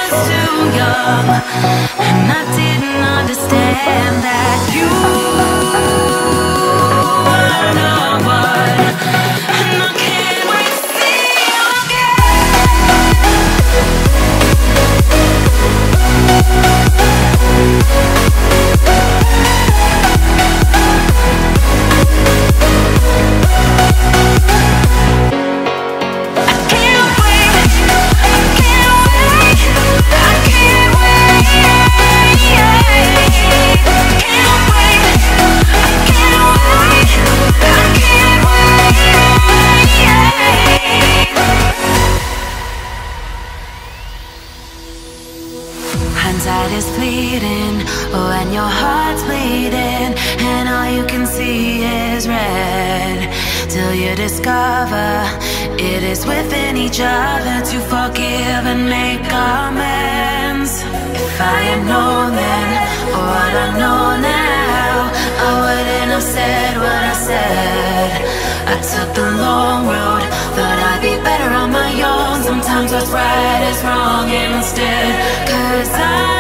was too young, and I didn't understand that you were the one, and I can't wait to see you hindsight is fleeting when your heart's bleeding and all you can see is red, till you discover it is within each other to forgive and make amends. If I had known then what I know now, I wouldn't have said what I said. I took the long road, thought I'd be better on my own. Sometimes what's right is wrong instead, 'cause I